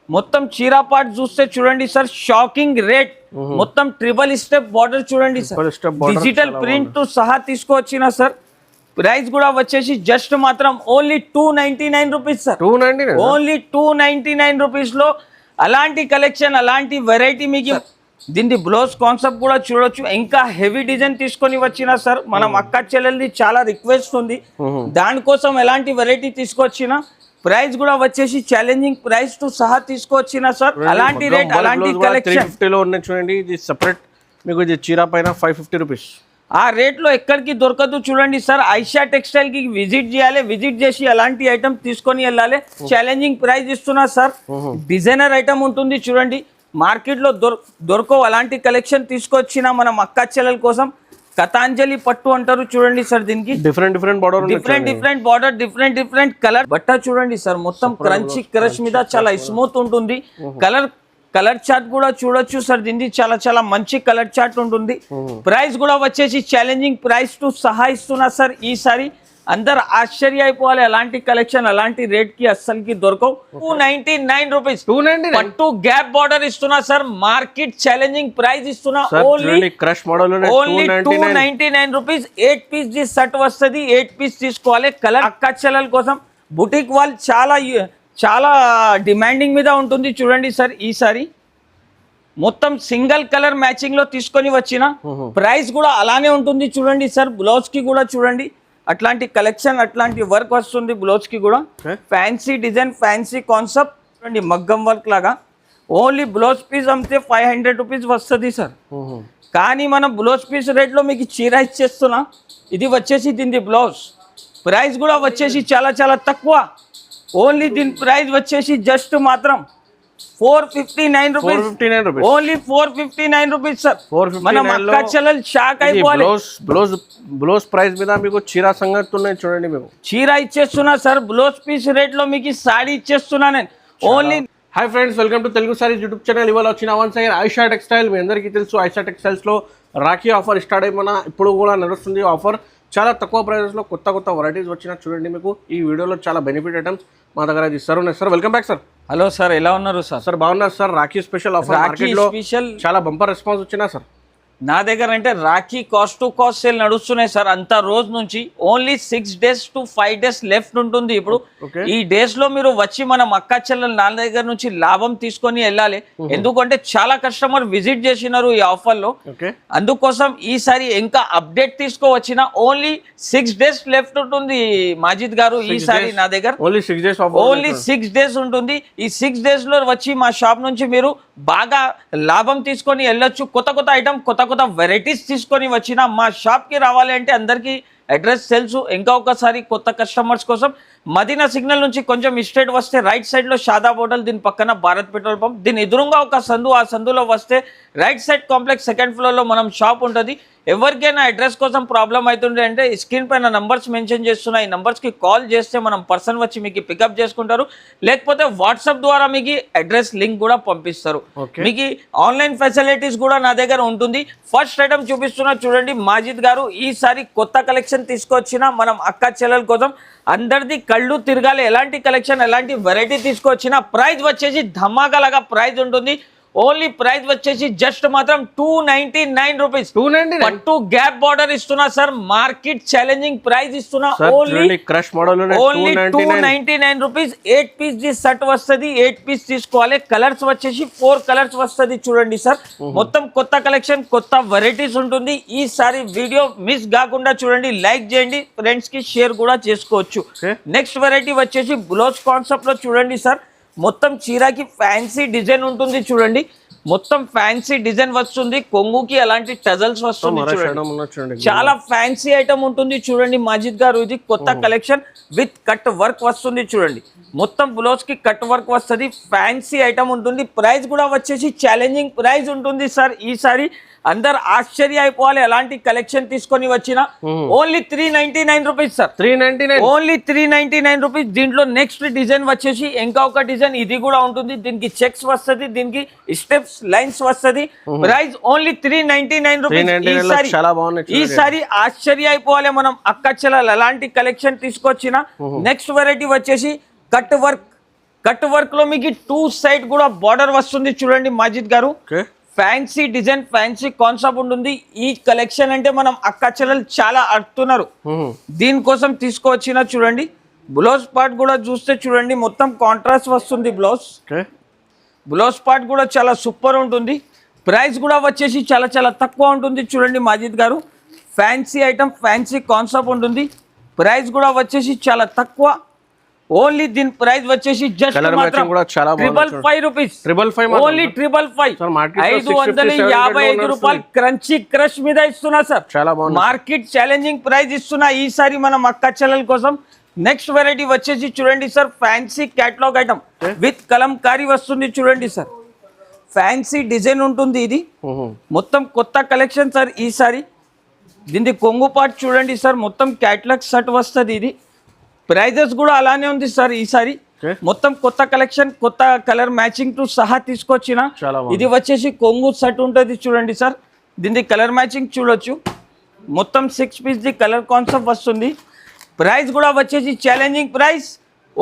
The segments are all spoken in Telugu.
మొత్తం చీరా పార్ట్ చూస్తే చూడండి సార్, షాకింగ్ రేట్. మొత్తం ట్రిపుల్ స్టెప్ బార్డర్ చూడండి సార్, డిజిటల్ ప్రింట్ తో సహా తీసుకొచ్చిన సార్. ప్రైస్ కూడా వచ్చేసి జస్ట్ మాత్రం only 299 rupees sir. Only 299 rupees లో అలాంటి కలెక్షన్, అలాంటి వెరైటీ మీకు. దీని బ్లౌజ్ కాన్సెప్ట్ కూడా చూడొచ్చు. ఇంకా హెవీ డిజైన్ తీసుకొని వచ్చిన సార్. మనం అక్క చెల్లెల్ది చాలా రిక్వెస్ట్ ఉంది, దానికోసం ఎలాంటి వెరైటీ తీసుకొచ్చినా ప్రైస్ కూడా వచ్చేసి ఛాలెంజింగ్ ప్రైస్ తో సహా తీసుకొచ్చిన సార్. అలాంటి రేట్, అలాంటి కలెక్షన్ 350 లో ఉన్నాయి చూడండి. ఇది సెపరేట్ మీకు ఇది చీరా పైన 550 రూపీస్. ఆ రేట్ లో ఎక్కడికి దొరకదు చూడండి సార్. ఐషా టెక్స్టైల్ కి విజిట్ చేయాలి, విజిట్ చేసి అలాంటి ఐటమ్ తీసుకొని వెళ్ళాలి. ఛాలెంజింగ్ ప్రైస్ ఇస్తున్నా సార్. డిజైనర్ ఐటమ్ ఉంటుంది చూడండి, మార్కెట్ లో దొరకవు. అలాంటి కలెక్షన్ తీసుకొచ్చిన మనం అక్క చెల్లెల కోసం. కథాంజలి పట్టు అంటారు చూడండి సార్. దీనికి different border, different border, different colour. బట్ట చూడండి సార్, మొత్తం క్రంచీ క్రష్ మీద చాలా స్మూత్ ఉంటుంది. కలర్ చార్ట్ కూడా చూడొచ్చు సార్. దీనికి చాలా మంచి కలర్ చార్ట్ ఉంటుంది. ప్రైస్ కూడా వచ్చేసి ఛాలెంజింగ్ ప్రైస్ టు సహా ఇస్తున్నా సార్. ఈసారి అందరు ఆశ్చర్య అయిపోవాలి. అలాంటి కలెక్షన్ అలాంటి రేట్ కి అస్సలకి దొరకవు. 299 రూపీస్ పట్టు గ్యాప్ బార్డర్ ఇస్తున్నా సార్. మార్కెట్ ఛాలెంజింగ్ ప్రైస్ ఇస్తున్నా. Only 299 rupees. 8 piece the set వస్తుంది. 8 పీస్ తీసుకోవాలి. కలర్ అక్క చెల్లెల కోసం. బుటిక్ వాళ్ళు చాలా డిమాండింగ్ మీద ఉంటుంది చూడండి సార్. ఈసారి మొత్తం సింగిల్ కలర్ మ్యాచింగ్ లో తీసుకొని వచ్చిన ప్రైస్ కూడా అలానే ఉంటుంది చూడండి సార్. బ్లౌజ్ కి కూడా చూడండి అట్లాంటి కలెక్షన్, అట్లాంటి వర్క్ వస్తుంది బ్లౌజ్ కి కూడా. ఫ్యాన్సీ డిజైన్, ఫ్యాన్సీ కాన్సెప్ట్ చూడండి, మగ్గం వర్క్ లాగా. ఓన్లీ బ్లౌజ్ పీస్ అమ్మితే 500 రూపీస్ వస్తుంది సార్. కానీ మనం బ్లౌజ్ పీస్ రేట్లో మీకు చీర ఇచ్చేస్తున్నా. ఇది వచ్చేసి దీని బ్లౌజ్ ప్రైస్ కూడా వచ్చేసి చాలా తక్కువ. ఓన్లీ దీని ప్రైస్ వచ్చేసి జస్ట్ మాత్రం 459 రూపీస్. Only 459 rupees sir. మనం అక్క చెల్లెలు షాక్ అయిపోవాలి. బ్లౌజ్ ప్రైస్ మీద మీకు చీరా సంగతి ఉన్నాయి చూడండి. మీకు చీర ఇచ్చేస్తున్నా సార్. బ్లౌజ్ పీస్ రేట్ లో మీకు సాడీ ఇచ్చేస్తున్నా నేను. Only hi friends, welcome to Telugu saris YouTube channel. ఇవాళ వచ్చిన వన్స్ అగైన్ ఐషా టెక్స్టైల్. మీ అందరికీ తెలుసు ఐషా టెక్స్టైల్స్ లో రాఖీ ఆఫర్ స్టార్ట్ అయిపోయినా ఇప్పుడు కూడా నడుస్తుంది ఆఫర్. చాలా తక్కువ ప్రైజెస్ లో కొత్త వెరైటీస్ వచ్చినా చూడండి. మీకు ఈ వీడియోలో చాలా బెనిఫిట్ ఐటమ్స్ మా దగ్గర ఇస్తారు. Sir welcome back sir. Hello sir, ఎలా ఉన్నారు సార్? సార్ బాగున్నారు sir. Rakhi special offer market లో చాలా బంపర్ రెస్పాన్స్ వచ్చినా సార్. నా దగ్గర అంటే Rakhi cost to cost sale నడుస్తున్నాయి సార్. అంత రోజు నుంచి only 6 days to 5 days left ఉంటుంది ఇప్పుడు. ఈ డేస్ లో మీరు వచ్చి మనం అక్క చెల్లెలు నా దగ్గర నుంచి లాభం తీసుకొని వెళ్ళాలి. ఎందుకంటే చాలా కస్టమర్ విజిట్ చేసినారు ఈ ఆఫర్ లో. అందుకోసం ఈసారి ఇంకా అప్డేట్ తీసుకోవచ్చిన. ఓన్లీ 6 days లెఫ్ట్ ఉంటుంది మాజిద్ గారు. ఈసారి నా దగ్గర ఓన్లీ 6 days ఉంటుంది. ఈ 6 days లో వచ్చి మా షాప్ నుంచి మీరు బాగా లాభం తీసుకొని వెళ్ళొచ్చు. కొత్త ఐటమ్, కొత్త వెరైటీస్ తీసుకొని వచ్చిన మా షాప్ కి రావాలి అంటే అందరికి అడ్రస్ తెలుసు. ఇంకా ఒకసారి కొత్త కస్టమర్స్ కోసం మదీనా సిగ్నల్ నుంచి కొంచెం స్ట్రైట్ వస్తే రైట్ సైడ్ లో షాదాబ్ హోటల్, దీని పక్కన భారత్ పెట్రోల్ పంప్, దీని ఎదురుగా ఒక సందు. ఆ సందులో వస్తే right side complex 2nd floor లో మనం షాప్ ఉంటుంది. ఎవరికైనా అడ్రస్ కోసం ప్రాబ్లం అవుతుండే అంటే స్క్రీన్ పైన నంబర్స్ మెన్షన్ చేస్తున్నా. ఈ నంబర్స్ కి కాల్ చేస్తే మనం పర్సన్ వచ్చి మీకు పికప్ చేసుకుంటారు. లేకపోతే వాట్సాప్ ద్వారా మీకు అడ్రస్ లింక్ కూడా పంపిస్తారు. మీకు ఆన్లైన్ ఫెసిలిటీస్ కూడా నా దగ్గర ఉంటుంది. ఫస్ట్ ఐటమ్ చూపిస్తున్నా చూడండి మాజిద్ గారు. ఈసారి కొత్త కలెక్షన్ తీసుకొచ్చిన మనం అక్క చెల్లెల కోసం. అందరిది కళ్ళు తిరగాలి. ఎలాంటి కలెక్షన్, ఎలాంటి వెరైటీ తీసుకొచ్చిన ప్రైస్ వచ్చేసి ధమాకాలాగా ప్రైస్ ఉంటుంది. ఓన్లీ ప్రైస్ వచ్చేసి జస్ట్ మాత్రం 299 రూపీస్. పట్టు గ్యాప్ బార్డర్ ఇస్తున్నా సార్. మార్కెట్ ఛాలెంజింగ్ ప్రైస్ ఇస్తున్నా. Only 299 rupees. 8 piece the set వస్తుంది. 8 పీస్ తీసుకోవాలి. కలర్స్ వచ్చేసి 4 కలర్స్ వస్తుంది చూడండి సార్. మొత్తం కొత్త కలెక్షన్, కొత్త వెరైటీస్ ఉంటుంది. ఈసారి వీడియో మిస్ కాకుండా చూడండి, లైక్ చేయండి, ఫ్రెండ్స్ కి షేర్ కూడా చేసుకోవచ్చు. నెక్స్ట్ వెరైటీ వచ్చేసి బ్లౌజ్ కాన్సెప్ట్ లో చూడండి సార్. మొత్తం చీరకి ఫ్యాన్సీ డిజైన్ ఉంటుంది చూడండి. మొత్తం ఫ్యాన్సీ డిజైన్ వస్తుంది. కొంగుకి అలాంటి టజల్స్ వస్తుంది చూడండి. చాలా ఫ్యాన్సీ ఐటమ్ ఉంటుంది చూడండి మాజిద్ గారు. ఇది కొత్త కలెక్షన్ విత్ కట్ వర్క్ వస్తుంది చూడండి. మొత్తం బ్లౌజ్ కి కట్ వర్క్ వస్తుంది. ఫ్యాన్సీ ఐటమ్ ఉంటుంది. ప్రైస్ కూడా వచ్చేసి ఛాలెంజింగ్ ప్రైస్ ఉంటుంది సార్. ఈసారి అందరు ఆశ్చర్య అయిపోవాలి. అలాంటి కలెక్షన్ తీసుకొని వచ్చిన. Only 399 rupees sir. 399 only 399 rupees. దీంట్లో నెక్స్ట్ డిజైన్ వచ్చేసి ఇంకా ఒక డిజైన్ ఇది కూడా ఉంటుంది. దీనికి చెక్స్ వస్తుంది, దీనికి స్టెప్స్ లైన్స్ వస్తుంది. Price only 399 rupees. ఈసారి ఆశ్చర్య అయిపోవాలి మనం అక్క చెల్లెలు అలాంటి కలెక్షన్ తీసుకొచ్చిన. నెక్స్ట్ వెరైటీ వచ్చేసి కట్ వర్క్. కట్ వర్క్ లో మీకు 2 సైడ్ కూడా బార్డర్ వస్తుంది చూడండి మాజిద్ గారు. Okay, fancy design, fancy concept ఉంటుంది. ఈ కలెక్షన్ అంటే మనం అక్క చెల్లెలు చాలా అడుగుతున్నారు, దీనికోసం తీసుకువచ్చిన చూడండి. బ్లౌజ్ పార్ట్ కూడా చూస్తే చూడండి, మొత్తం కాంట్రాస్ట్ వస్తుంది బ్లౌజ్. బ్లౌజ్ పార్ట్ కూడా చాలా సూపర్ ఉంటుంది. ప్రైస్ కూడా వచ్చేసి చాలా చాలా తక్కువ ఉంటుంది చూడండి మాజిద్ గారు. ఫ్యాన్సీ ఐటమ్, ఫ్యాన్సీ కాన్సెప్ట్ ఉంటుంది. ప్రైస్ కూడా వచ్చేసి చాలా తక్కువ. ఓన్లీ దీని ప్రైస్ వచ్చేసి జస్ట్ మాత్రం 555 రూపీస్. ఓన్లీ 555, 555 రూపాయలు క్రంచీ క్రష్ మీద ఇస్తున్నా సార్. మార్కెట్ ఛాలెంజింగ్ ప్రైస్ ఇస్తున్నా ఈసారి మనం అక్క చెల్లెల కోసం. నెక్స్ట్ వెరైటీ వచ్చేసి చూడండి sir, fancy catalogue item with Kalamkari వస్తుంది చూడండి సార్. ఫ్యాన్సీ డిజైన్ ఉంటుంది, ఇది మొత్తం కొత్త కలెక్షన్ సార్ ఈసారి. దీని కొంగు పార్ట్ చూడండి సార్, మొత్తం క్యాటలాగ్ సెట్ వస్తుంది. ఇది ప్రైజెస్ కూడా అలానే ఉంది సార్ ఈసారి. మొత్తం కొత్త కలెక్షన్, కొత్త కలర్ మ్యాచింగ్ తో సహా తీసుకొచ్చిన. ఇది వచ్చేసి కొంగు సెట్ ఉంటుంది చూడండి సార్. దీని కలర్ మ్యాచింగ్ చూడొచ్చు. మొత్తం 6 పీస్ ది కలర్ కాన్సెప్ట్ వస్తుంది. ప్రైస్ కూడా వచ్చేసి challenging price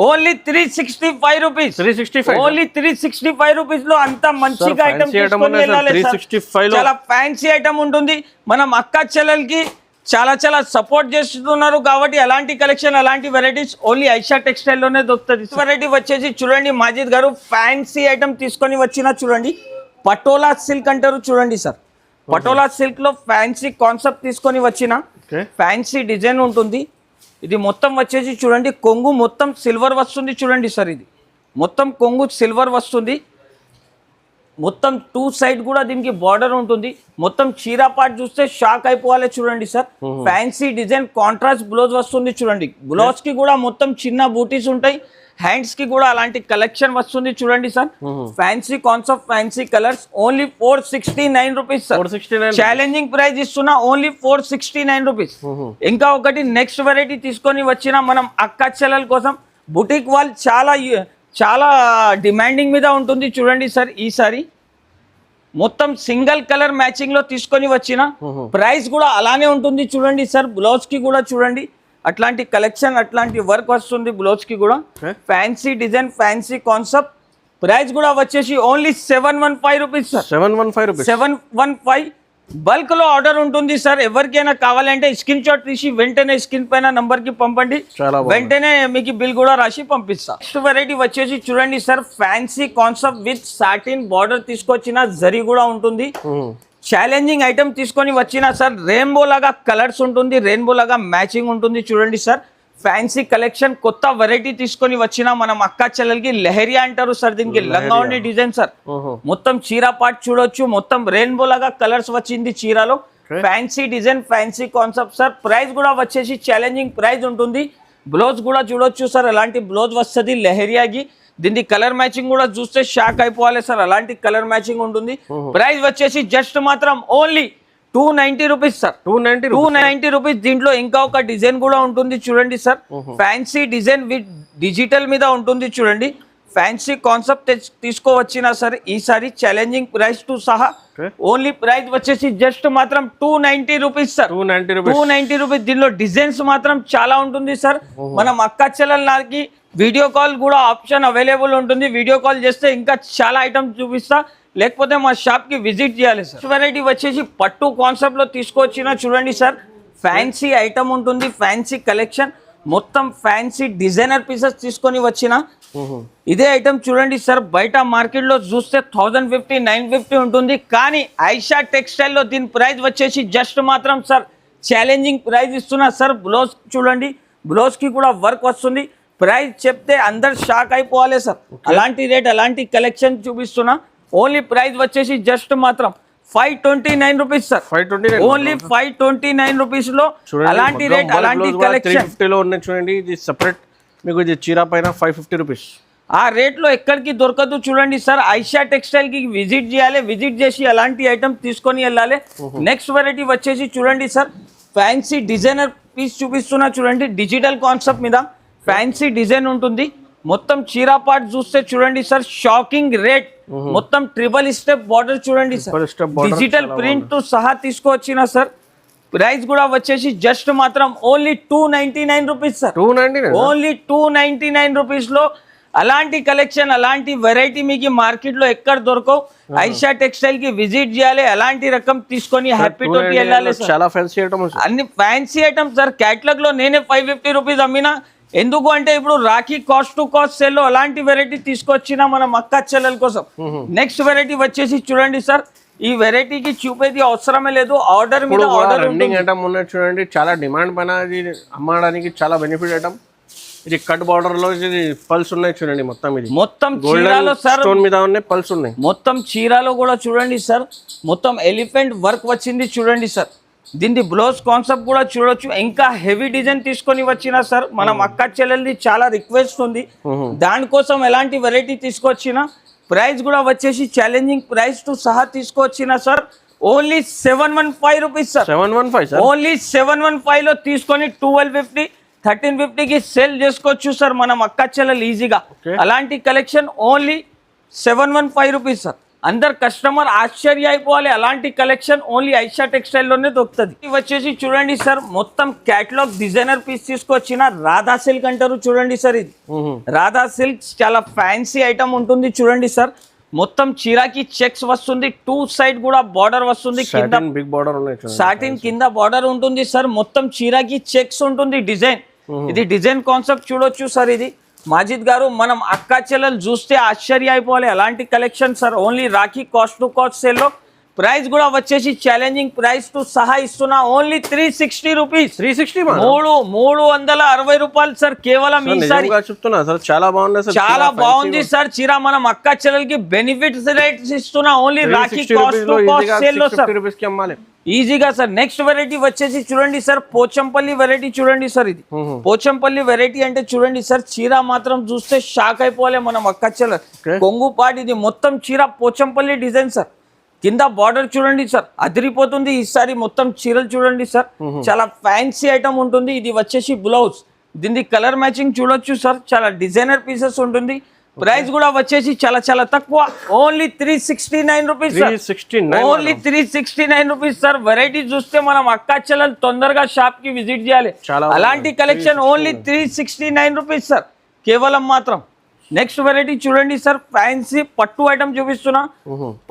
only 365 rupees. Only 365 rupees లో అంత మంచిగా ఐటమ్ తీసుకొని వెళ్ళాలి సార్. చాలా ఫ్యాన్సీ ఐటమ్ ఉంటుంది. మనం అక్క చెల్లెలకి చాలా చాలా సపోర్ట్ చేస్తున్నారు కాబట్టి అలాంటి కలెక్షన్, అలాంటి వెరైటీస్ ఓన్లీ ఐషా టెక్స్టైల్ లోనే దొరుకుతుంది. వెరైటీ వచ్చేసి చూడండి మాజిద్ గారు, ఫ్యాన్సీ ఐటమ్ తీసుకొని వచ్చిన చూడండి. పటోలా సిల్క్ అంటారు చూడండి సార్. పటోలా సిల్క్ లో ఫ్యాన్సీ కాన్సెప్ట్ తీసుకొని వచ్చిన. ఫ్యాన్సీ డిజైన్ ఉంటుంది. ఇది మొత్తం వచ్చేసి చూడండి, కొంగు మొత్తం సిల్వర్ వస్తుంది చూడండి సార్. ఇది మొత్తం కొంగు సిల్వర్ వస్తుంది. మొత్తం 2 సైడ్ కూడా దీనికి బార్డర్ ఉంటుంది. మొత్తం చీరా పార్ట్ చూస్తే షాక్ అయిపోవాలి చూడండి sir. Fancy design, contrast blouse వస్తుంది చూడండి. బ్లౌజ్ కి కూడా మొత్తం చిన్న బూటీస్ ఉంటాయి. హ్యాండ్స్ కి కూడా అలాంటి కలెక్షన్ వస్తుంది చూడండి sir. Fancy concept, fancy colours only 469 rupees sir. Challenging price ఇస్తున్నా ఓన్లీ 469 రూపీస్. ఇంకా ఒకటి నెక్స్ట్ వెరైటీ తీసుకొని వచ్చిన మనం అక్క చెల్లెల కోసం. బుటిక్ వాళ్ళు చాలా డిమాండింగ్ మీద ఉంటుంది చూడండి సార్ ఈసారి. మొత్తం సింగిల్ కలర్ మ్యాచింగ్ లో తీసుకొని వచ్చిన. ప్రైస్ కూడా అలానే ఉంటుంది చూడండి సార్. బ్లౌజ్ కి కూడా చూడండి అట్లాంటి కలెక్షన్, అట్లాంటి వర్క్ వస్తుంది బ్లౌజ్ కి కూడా. Fancy design, fancy concept. Price కూడా వచ్చేసి ఓన్లీ 715 రూపీస్ సార్. 715 బల్క్ లో ఆర్డర్ ఉంటుంది సార్. ఎవరికైనా కావాలంటే స్క్రీన్ షాట్ తీసి వెంటనే స్క్రీన్ పైన నంబర్ కి పంపండి, వెంటనే మీకు బిల్ కూడా రాసి పంపిస్తా. నెక్స్ట్ వెరైటీ వచ్చేసి చూడండి sir, fancy concept with satin border తీసుకొచ్చిన. జరీ కూడా ఉంటుంది. ఛాలెంజింగ్ ఐటమ్ తీసుకొని వచ్చిన సార్. రెయిన్బో లాగా కలర్స్ ఉంటుంది, రెయిన్బో లాగా మ్యాచింగ్ ఉంటుంది చూడండి సార్. ఫ్యాన్సీ కలెక్షన్, కొత్త వెరైటీ తీసుకొని వచ్చిన మనం అక్క చెల్లెలకి. లెహరియా అంటారు సార్ దీనికి. లంగా ఉండి డిజైన్ సార్. మొత్తం చీర పార్ట్ చూడొచ్చు. మొత్తం రెయిన్బో లాగా కలర్స్ వచ్చింది చీరలో. Fancy design, fancy concept sir. Price కూడా వచ్చేసి ఛాలెంజింగ్ ప్రైస్ ఉంటుంది. బ్లౌజ్ కూడా చూడొచ్చు సార్, అలాంటి బ్లౌజ్ వస్తుంది లెహరియాకి. దీని కలర్ మ్యాచింగ్ కూడా చూస్తే షాక్ అయిపోవాలి సార్, అలాంటి కలర్ మ్యాచింగ్ ఉంటుంది. ప్రైస్ వచ్చేసి జస్ట్ మాత్రం ఓన్లీ 290 రూపీస్ సార్. 290 రూపీస్. దీంట్లో ఇంకా ఒక డిజైన్ కూడా ఉంటుంది చూడండి sir. Fancy design with digital మీద ఉంటుంది చూడండి. ఫ్యాన్సీ కాన్సెప్ట్ తీసుకోవచ్చినా సార్ ఈసారి. ఛాలెంజింగ్ ప్రైస్ తో సహా. ఓన్లీ ప్రైస్ వచ్చేసి జస్ట్ మాత్రం 290 రూపీస్ సార్. 290 రూపీస్. దీనిలో డిజైన్స్ మాత్రం చాలా ఉంటుంది సార్. మనం అక్క చెల్లెలకి వీడియో కాల్ కూడా ఆప్షన్ అవైలబుల్ ఉంటుంది. వీడియో కాల్ చేస్తే ఇంకా చాలా ఐటమ్స్ చూపిస్తా, లేకపోతే మా షాప్ కి విజిట్ చేయాలి సార్. వెరైటీ వచ్చేసి పట్టు కాన్సెప్ట్ లో తీసుకొచ్చిన చూడండి సార్. ఫ్యాన్సీ ఐటమ్ ఉంటుంది, ఫ్యాన్సీ కలెక్షన్. మొత్తం ఫ్యాన్సీ డిజైనర్ పీసెస్ తీసుకొని వచ్చిన. ఇదే ఐటమ్ చూడండి సార్, బయట మార్కెట్ లో చూస్తే 1050, 950 ఉంటుంది. కానీ ఐషా టెక్స్టైల్ లో దీని ప్రైస్ వచ్చేసి జస్ట్ మాత్రం సార్ ఛాలెంజింగ్ ప్రైస్ ఇస్తున్నా సార్. బ్లౌజ్ చూడండి, బ్లౌజ్ కి కూడా వర్క్ వస్తుంది. ప్రైస్ చెప్తే అందరు షాక్ అయిపోవాలి సార్. అలాంటి రేట్, అలాంటి కలెక్షన్ చూపిస్తున్నా. ఓన్లీ ప్రైస్ వచ్చేసి జస్ట్ మాత్రం 529 రూపీస్ సార్. ఓన్లీ 529 రూపీస్ లో అలాంటి రేట్, అలాంటి కలెక్షన్. 350 లో ఉన్నాయి చూడండి. ఇది సెపరేట్ మీకు ఇది చీర పైన 550 రూపీస్. ఆ రేట్ లో ఎక్కడికి దొరకదు చూడండి సార్. ఐషా టెక్స్టైల్ కి విజిట్ చేయాలి, విజిట్ చేసి అలాంటి ఐటమ్ తీసుకొని వెళ్ళాలి. నెక్స్ట్ వెరైటీ వచ్చేసి చూడండి సార్, ఫ్యాన్సీ డిజైనర్ పీస్ చూపిస్తున్నా చూడండి. డిజిటల్ కాన్సెప్ట్ మీద ఫ్యాన్సీ డిజైన్ ఉంటుంది. మొత్తం చీరా పార్ట్ చూస్తే చూడండి సార్, షాకింగ్ రేట్. మొత్తం ట్రిపుల్ స్టెప్ బార్డర్ చూడండి సార్. డిజిటల్ ప్రింట్ తో సహా తీసుకొచ్చిన సార్. ప్రైస్ కూడా వచ్చేసి జస్ట్ మాత్రం only 299 rupees sir. Only 299 rupees లో అలాంటి కలెక్షన్ అలాంటి వెరైటీ మీకు మార్కెట్ లో ఎక్కడ దొరకవు. ఐషా టెక్స్టైల్ కి విజిట్ చేయాలి, అలాంటి రకం తీసుకొని హ్యాపీ తోటి వెళ్ళాలి సార్. చాలా ఫ్యాన్సీ ఐటమ్స్, అన్ని ఫ్యాన్సీ ఐటమ్స్ సార్. క్యాటలాగ్ లో నేనే 550 రూపీస్ అమ్మినా. ఎందుకు అంటే ఇప్పుడు Rakhi cost to cost sale లో అలాంటి వెరైటీ తీసుకొచ్చిన మన అక్క చెల్లెల కోసం. నెక్స్ట్ వెరైటీ వచ్చేసి చూడండి సార్, ఈ వెరైటీకి చూపేది అవసరమే లేదు, ఆర్డర్ మీద ఆర్డర్ రన్నింగ్ ఐటమ్ ఉన్నది చూడండి. చాలా డిమాండ్ పైన ఇది అమ్మడానికి చాలా బెనిఫిట్ ఐటమ్. ఇది కట్ బార్డర్ లో ఇది పల్స్ ఉన్నాయి చూడండి. మొత్తం ఇది మొత్తం చీరాలో సార్ స్టోన్ మీద ఉన్నాయి, పల్స్ ఉన్నాయి. మొత్తం చీరాలో కూడా చూడండి సార్, మొత్తం ఎలిఫెంట్ వర్క్ వచ్చింది చూడండి సార్. దీని బ్లౌజ్ కాన్సెప్ట్ కూడా చూడొచ్చు. ఇంకా హెవీ డిజైన్ తీసుకొని వచ్చిన సార్ మనం అక్క చెల్లెల్ది చాలా రిక్వెస్ట్ ఉంది, దానికోసం ఎలాంటి వెరైటీ తీసుకొచ్చినా ప్రైస్ కూడా వచ్చేసి ఛాలెంజింగ్ ప్రైస్ టు సహా తీసుకొచ్చిన sir. Only 715 rupees sir. 715 sir. Only 715 లో తీసుకొని 1250 1350 కి సేల్ చేసుకోవచ్చు సార్ మనం అక్క చెల్లెలు ఈజీగా. అలాంటి కలెక్షన్ ఓన్లీ 715 రూపీస్ సార్. అందరు కస్టమర్ ఆశ్చర్య అయిపోవాలి, అలాంటి కలెక్షన్ ఓన్లీ ఐషా టెక్స్టైల్ లోనే దొరుకుతుంది. ఇది వచ్చేసి చూడండి సార్, మొత్తం క్యాటలాగ్ డిజైనర్ పీస్ తీసుకొచ్చిన రాధా సిల్క్ అంటారు చూడండి సార్. ఇది రాధా సిల్క్ చాలా ఫ్యాన్సీ ఐటమ్ ఉంటుంది చూడండి సార్. మొత్తం చీరాకి చెక్స్ వస్తుంది, 2 సైడ్ కూడా బార్డర్ వస్తుంది, కింద బిగ్ బార్డర్ ఉన్నాయి, సాటిన్ కింద బార్డర్ ఉంటుంది సార్. మొత్తం చీరాకి చెక్స్ ఉంటుంది డిజైన్. ఇది డిజైన్ కాన్సెప్ట్ చూడొచ్చు సార్. ఇది మాజిద్ గారు మనం అక్క చెల్లెలు చూస్తే ఆశ్చర్య అయిపోవాలి, అలాంటి collection sir. Only Rakhi cost to cost sale లో ప్రైస్ కూడా వచ్చేసి ఛాలెంజింగ్ ప్రైస్ టు సహా ఇస్తున్నా. Only 360 rupees. 360 360 రూపాయలు సార్ కేవలం ఈసారి. చెప్తున్నా సార్, చాలా బాగుంది సార్, చాలా బాగుంది సార్. చీర మనం అక్క చెల్లెలకి బెనిఫిట్స్ రేట్స్ ఇస్తున్నా only Rakhi cost to cost sale లో సార్, ఈజీగా సార్. నెక్స్ట్ వెరైటీ వచ్చేసి చూడండి సార్, పోచంపల్లి వెరైటీ చూడండి సార్. ఇది పోచంపల్లి వెరైటీ అంటే చూడండి సార్, చీర మాత్రం చూస్తే షాక్ అయిపోలే మనం అక్క చెల్లెలు. కొంగు పాటు ఇది మొత్తం చీర పోచంపల్లి డిజైన్ సార్. కింద బార్డర్ చూడండి సార్, అదిరిపోతుంది. ఈసారి మొత్తం చీరలు చూడండి సార్, చాలా ఫ్యాన్సీ ఐటమ్ ఉంటుంది. ఇది వచ్చేసి బ్లౌజ్, దీనికి కలర్ మ్యాచింగ్ చూడొచ్చు సార్. చాలా డిజైనర్ పీసెస్ ఉంటుంది. ప్రైస్ కూడా వచ్చేసి చాలా చాలా తక్కువ, only 369 rupees sir. Only 369 rupees sir. Variety చూస్తే మనం అక్క చెల్లెలు తొందరగా షాప్ కి విజిట్ చేయాలి. అలాంటి కలెక్షన్ ఓన్లీ 369 రూపీస్ సార్ కేవలం మాత్రం. నెక్స్ట్ వెరైటీ చూడండి సార్, ఫ్యాన్సీ పట్టు ఐటమ్ చూపిస్తున్నా.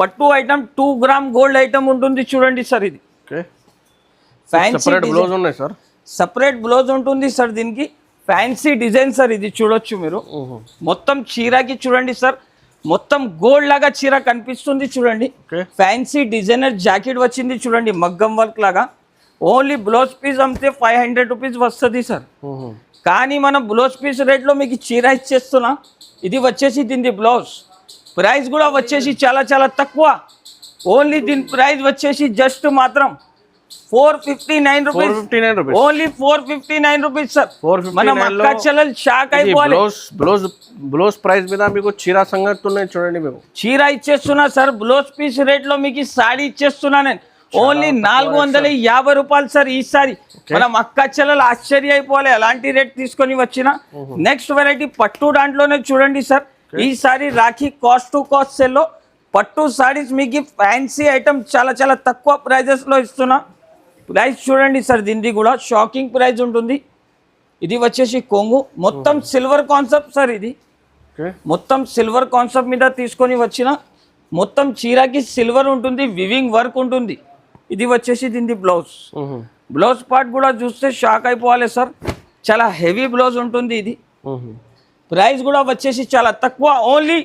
పట్టు ఐటమ్ 2 గ్రామ్ గోల్డ్ ఐటమ్ ఉంటుంది చూడండి సార్. ఇది ఫ్యాన్సీ బ్లౌజ్ ఉన్నాయి సార్, సపరేట్ బ్లౌజ్ ఉంటుంది సార్. దీనికి ఫ్యాన్సీ డిజైన్ సార్. ఇది చూడొచ్చు మీరు. మొత్తం చీరకి చూడండి సార్, మొత్తం గోల్డ్ లాగా చీర కనిపిస్తుంది చూడండి. ఫ్యాన్సీ డిజైనర్ జాకెట్ వచ్చింది చూడండి, మగ్గం వర్క్ లాగా. ఓన్లీ బ్లౌజ్ పీస్ అమ్మితే 500 రూపీస్ వస్తుంది సార్. కానీ మనం బ్లౌజ్ పీస్ రేట్లో మీకు చీర ఇచ్చేస్తున్నా. ఇది వచ్చేసి దీని బ్లౌజ్. ప్రైస్ కూడా వచ్చేసి చాలా చాలా తక్కువ. ఓన్లీ దీని ప్రైస్ వచ్చేసి జస్ట్ మాత్రం 459 రూపీస్. Only 459 rupees sir. మనం అక్క చెల్లెలు షాక్ అయిపోవాలి. బ్లౌజ్ ప్రైస్ మీద మీకు చీర సంగతి ఉన్నాయి చూడండి. మీకు చీర ఇచ్చేస్తున్నా సార్, బ్లౌజ్ పీస్ రేట్ లో మీకు సాడీ ఇచ్చేస్తున్నా నేను. ఓన్లీ 450 రూపాయలు సార్. ఈసారి మనం అక్క చెల్లెలు ఆశ్చర్య అయిపోవాలి, అలాంటి రేట్ తీసుకొని వచ్చిన. నెక్స్ట్ వెరైటీ పట్టు దాంట్లోనే చూడండి సార్. ఈసారి Rakhi cost to cost sale లో పట్టు సారీస్ మీకు ఫ్యాన్సీ ఐటమ్ చాలా చాలా తక్కువ ప్రైజెస్ లో ఇస్తున్నా. ప్రైస్ చూడండి సార్, దీనికి కూడా షాకింగ్ ప్రైస్ ఉంటుంది. ఇది వచ్చేసి కొంగు, మొత్తం సిల్వర్ కాన్సెప్ట్ సార్. ఇది మొత్తం సిల్వర్ కాన్సెప్ట్ మీద తీసుకొని వచ్చిన. మొత్తం చీరకి సిల్వర్ ఉంటుంది, వివింగ్ వర్క్ ఉంటుంది. ఇది వచ్చేసి దీని బ్లౌజ్. బ్లౌజ్ పార్ట్ కూడా చూస్తే షాక్ అయిపోవాలి సార్, చాలా హెవీ బ్లౌజ్ ఉంటుంది. ఇది ప్రైస్ కూడా వచ్చేసి చాలా తక్కువ, only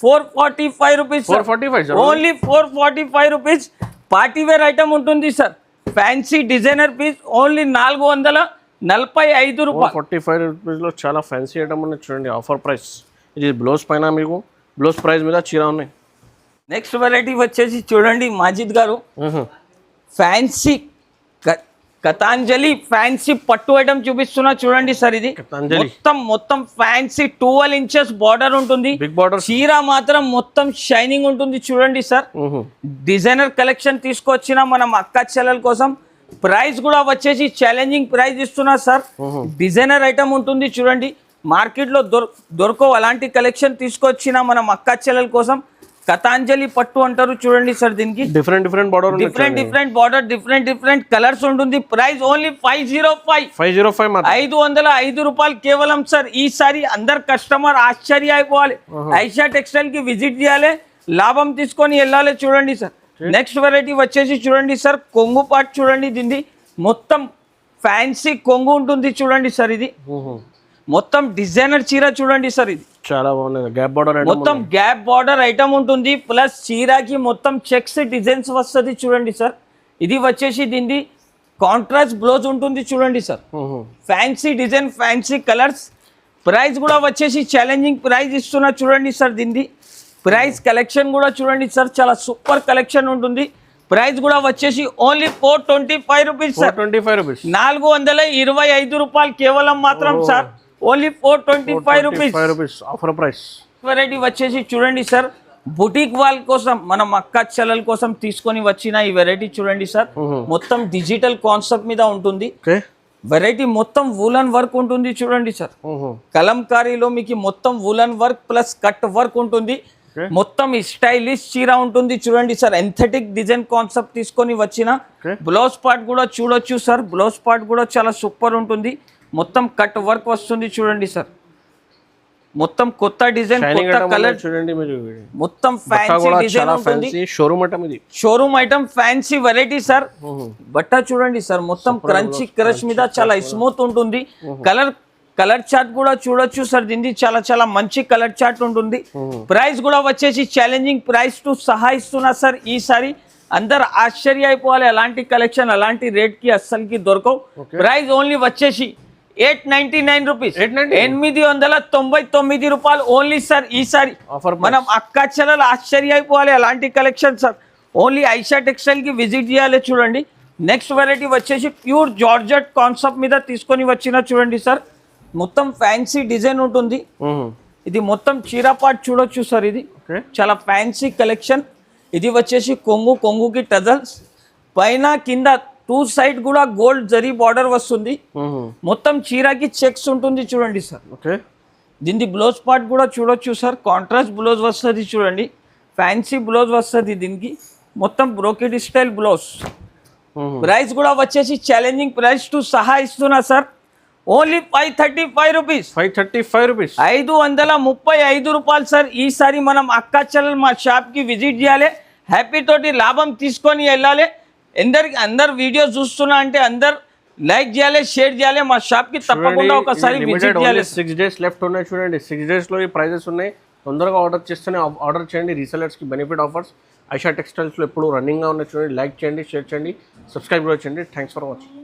445 rupees. Only 445 rupees. Party wear item ఉంటుంది sir, fancy designer piece. Only 445 రూపాయలు. 45 రూపీస్లో చాలా ఫ్యాన్సీ ఐటమ్ ఉన్నాయి చూడండి, ఆఫర్ ప్రైస్. ఇది బ్లౌజ్ పైన మీకు బ్లౌజ్ ప్రైస్ మీద చీర ఉన్నాయి. నెక్స్ట్ వెరైటీ వచ్చేసి చూడండి మాజిద్ గారు, ఫ్యాన్సీ కతాంజలి ఫ్యాన్సీ పట్టు ఐటమ్ చూపిస్తున్నా చూడండి సార్. ఇది మొత్తం ఫ్యాన్సీ 12 ఇంచెస్ బార్డర్ ఉంటుంది. చీర మాత్రం మొత్తం షైనింగ్ ఉంటుంది చూడండి సార్. డిజైనర్ కలెక్షన్ తీసుకొచ్చిన మనం అక్క చెల్లెల కోసం. ప్రైస్ కూడా వచ్చేసి ఛాలెంజింగ్ ప్రైస్ ఇస్తున్నా సార్. డిజైనర్ ఐటమ్ ఉంటుంది చూడండి, మార్కెట్ లో దొరకవు అలాంటి కలెక్షన్ తీసుకొచ్చిన మనం అక్క చెల్లెల కోసం. కథాంజలి పట్టు అంటారు చూడండి సార్ దీనికి. Different border different border, different colours ఉంటుంది. Price only 505. 505 రూపాయలు కేవలం సార్. ఈసారి అందరు కస్టమర్ ఆశ్చర్య అయిపోవాలి. ఐషా టెక్స్టైల్ కి విజిట్ చేయాలి, లాభం తీసుకొని వెళ్ళాలి. చూడండి సార్, నెక్స్ట్ వెరైటీ వచ్చేసి చూడండి సార్, కొంగు పాట్ చూడండి. దీన్ని మొత్తం ఫ్యాన్సీ కొంగు ఉంటుంది చూడండి సార్. ఇది మొత్తం డిజైనర్ చీర చూడండి సార్. ఇది చాలా బాగుంది, గ్యాప్ బార్డర్ మొత్తం గ్యాప్ బార్డర్ ఐటమ్ ఉంటుంది. ప్లస్ చీరకి మొత్తం చెక్స్ డిజైన్స్ వస్తుంది చూడండి సార్. ఇది వచ్చేసి దీన్ని కాంట్రాస్ట్ బ్లౌజ్ ఉంటుంది చూడండి sir. Fancy design, fancy colours. Price కూడా వచ్చేసి ఛాలెంజింగ్ ప్రైస్ ఇస్తున్నా చూడండి సార్. దీన్ని ప్రైస్ కలెక్షన్ కూడా చూడండి సార్, చాలా సూపర్ కలెక్షన్ ఉంటుంది. ప్రైస్ కూడా వచ్చేసి ఓన్లీ 425 రూపీస్ సార్. 425 రూపాయలు కేవలం మాత్రం sir. Only 425 rupees offer price. Variety వచ్చేసి చూడండి సార్, బుటీక్ వాళ్ళ కోసం, మన అక్క చెల్లెల కోసం తీసుకొని వచ్చిన ఈ వెరైటీ చూడండి సార్. మొత్తం డిజిటల్ కాన్సెప్ట్ మీద ఉంటుంది. వెరైటీ మొత్తం వూలన్ వర్క్ ఉంటుంది చూడండి సార్. కలంకారీలో మీకు మొత్తం వూలన్ వర్క్ ప్లస్ కట్ వర్క్ ఉంటుంది. మొత్తం స్టైలిష్ చీర ఉంటుంది చూడండి సార్. ఎంథెటిక్ డిజైన్ కాన్సెప్ట్ తీసుకొని వచ్చిన బ్లౌజ్ పార్ట్ కూడా చూడొచ్చు సార్. బ్లౌజ్ పార్ట్ కూడా చాలా సూపర్ ఉంటుంది. మొత్తం కట్ వర్క్ వస్తుంది చూడండి సార్. మొత్తం కొత్త డిజైన్, కొత్త కలర్ చూడండి. మొత్తం ఫ్యాన్సీ డిజైన్ ఉంటుంది. Showroom item fancy variety sir. బట్ట చూడండి సార్, మొత్తం క్రంచీ క్రష్ మీద చాలా స్మూత్ ఉంటుంది. కలర్ చార్ట్ కూడా చూడొచ్చు సార్. దీన్ని చాలా మంచి కలర్ చార్ట్ ఉంటుంది. ప్రైస్ కూడా వచ్చేసి ఛాలెంజింగ్ ప్రైస్ టు సహా ఇస్తున్నా సార్. ఈసారి అందరు ఆశ్చర్య అయిపోవాలి. అలాంటి కలెక్షన్ అలాంటి రేట్ కి అస్సలకి దొరకవు. ప్రైస్ ఓన్లీ వచ్చేసి 899 రూపీస్, 899 రూపాయలు ఓన్లీ సార్. ఈసారి మనం అక్క చెల్లెలు ఆశ్చర్య అయిపోవాలి. అలాంటి collection sir. Only Aisha textile కి విజిట్ చేయాలి. చూడండి, నెక్స్ట్ వెరైటీ వచ్చేసి ప్యూర్ జార్జెట్ కాన్సెప్ట్ మీద తీసుకొని వచ్చిన చూడండి సార్. మొత్తం ఫ్యాన్సీ డిజైన్ ఉంటుంది. ఇది మొత్తం చీర పార్ట్ చూడొచ్చు సార్. ఇది చాలా ఫ్యాన్సీ కలెక్షన్. ఇది వచ్చేసి కొంగుకి టజల్స్, పైన కింద 2 సైడ్ కూడా గోల్డ్ జరీ బార్డర్ వస్తుంది. మొత్తం చీరకి చెక్స్ ఉంటుంది చూడండి సార్. దీని బ్లౌజ్ పార్ట్ కూడా చూడొచ్చు సార్. కాంట్రాస్ట్ బ్లౌజ్ వస్తుంది చూడండి. ఫ్యాన్సీ బ్లౌజ్ వస్తుంది దీనికి. మొత్తం బ్రోకెడ్ స్టైల్ బ్లౌజ్. ప్రైస్ కూడా వచ్చేసి ఛాలెంజింగ్ ప్రైస్ టు సహా ఇస్తున్నా సార్. Only 535 rupees. 535 రూపాయలు సార్. ఈసారి మనం అక్క చెల్లెలు మా షాప్ కి విజిట్ చేయాలి. హ్యాపీ తోటి లాభం తీసుకొని వెళ్ళాలి. అందరు వీడియో చూస్తున్నా అంటే అందరు లైక్ చేయాలి, షేర్ చేయాలి. మా షాప్ కి తప్పకుండా ఒకసారి విజిట్ చేయాలి. 6 days లెఫ్ట్ ఉన్నాయి చూడండి. 6 days లో ఈ ప్రైజెస్ ఉన్నాయి. తొందరగా ఆర్డర్ చేయండి. రీసెలర్స్ కి బెనిఫిట్ ఆఫర్స్ ఐషా టెక్స్టైల్స్ లో ఎప్పుడు రన్నింగ్ గా ఉన్నాయి చూడండి. లైక్ చేయండి, షేర్ చేయండి, సబ్స్క్రైబ్ కూడా చేయండి. Thanks for watching.